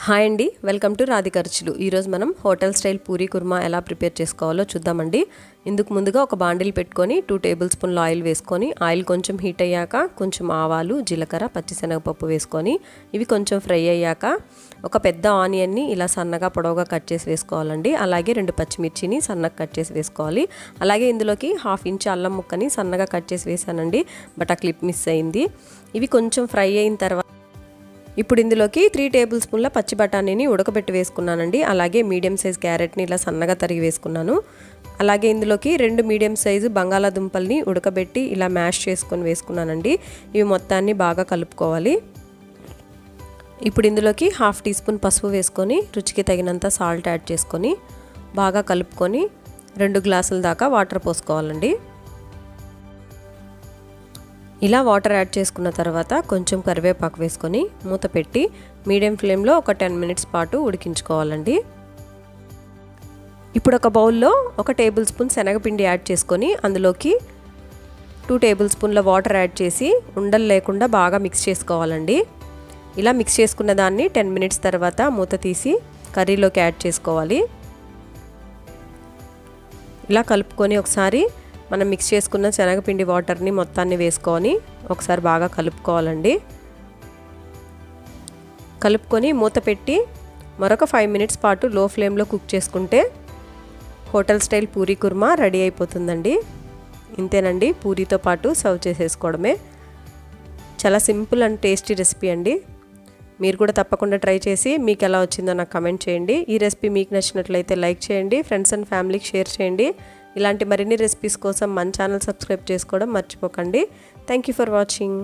Hi అండి, welcome to RadhikaRuchulu. ఈరోజు మనం హోటల్ స్టైల్ పూరీ కుర్మా ఎలా ప్రిపేర్ చేసుకోవాలో చూద్దామండి. ఇందుకు ముందుగా ఒక బాండిల్ పెట్టుకొని 2 టేబుల్ స్పూన్ల ఆయిల్ వేసుకొని ఆయిల్ కొంచెం హీట్ అయ్యాక కొంచెం ఆవాలు, జీలకర్ర, పచ్చిశనగపప్పు వేసుకొని ఇవి కొంచెం ఫ్రై అయ్యాక ఒక పెద్ద ఆనియన్ని ఇలా సన్నగా పొడవుగా కట్ చేసి వేసుకోవాలండి. అలాగే 2 పచ్చిమిర్చిని సన్నగా కట్ చేసి వేసుకోవాలి. అలాగే ఇందులోకి 1/2 ఇంచ్ అల్లం ముక్కని సన్నగా కట్ చేసి వేసానండి, బట్ ఆ క్లిప్ మిస్ అయింది. ఇవి కొంచెం ఫ్రై అయిన తర్వాత ఇప్పుడు ఇందులోకి 3 టేబుల్ స్పూన్ల పచ్చి బఠానీని ఉడకబెట్టి వేసుకున్నానండి. అలాగే మీడియం సైజ్ క్యారెట్ని ఇలా సన్నగా తరిగి వేసుకున్నాను. అలాగే ఇందులోకి 2 మీడియం సైజు బంగాళాదుంపల్ని ఉడకబెట్టి ఇలా మ్యాష్ చేసుకొని వేసుకున్నానండి. ఇవి మొత్తాన్ని బాగా కలుపుకోవాలి. ఇప్పుడు ఇందులోకి 1/2 టీ స్పూన్ పసుపు వేసుకొని రుచికి తగినంత సాల్ట్ యాడ్ చేసుకొని బాగా కలుపుకొని 2 గ్లాసుల దాకా వాటర్ పోసుకోవాలండి. ఇలా వాటర్ యాడ్ చేసుకున్న తర్వాత కొంచెం కరివేపాకు వేసుకొని మూత పెట్టి మీడియం ఫ్లేమ్లో ఒక 10 మినిట్స్ పాటు ఉడికించుకోవాలండి. ఇప్పుడు ఒక బౌల్లో 1 టేబుల్ స్పూన్ శనగపిండి యాడ్ చేసుకొని అందులోకి 2 టేబుల్ స్పూన్ల వాటర్ యాడ్ చేసి ఉండలు లేకుండా బాగా మిక్స్ చేసుకోవాలండి. ఇలా మిక్స్ చేసుకున్న దాన్ని 10 మినిట్స్ తర్వాత మూత తీసి కర్రీలోకి యాడ్ చేసుకోవాలి. ఇలా కలుపుకొని ఒకసారి మనం మిక్స్ చేసుకున్న శనగపిండి వాటర్ని మొత్తాన్ని వేసుకొని ఒకసారి బాగా కలుపుకోవాలండి. కలుపుకొని మూత పెట్టి మరొక 5 మినిట్స్ పాటు లో ఫ్లేమ్లో కుక్ చేసుకుంటే hotel style puri kurma ready అయిపోతుందండి. ఇంతేనండి, పూరీతో పాటు సర్వ్ చేసేసుకోవడమే. చాలా సింపుల్ అండ్ టేస్టీ రెసిపీ అండి. మీరు కూడా తప్పకుండా ట్రై చేసి మీకు ఎలా వచ్చిందో నాకు కమెంట్ చేయండి. ఈ రెసిపీ మీకు నచ్చినట్లయితే లైక్ చేయండి, ఫ్రెండ్స్ అండ్ ఫ్యామిలీకి షేర్ చేయండి. ఇలాంటి మరిన్ని రెసిపీస్ కోసం మన ఛానల్ సబ్స్క్రైబ్ చేసుకోవడం మర్చిపోకండి. Thank you for watching.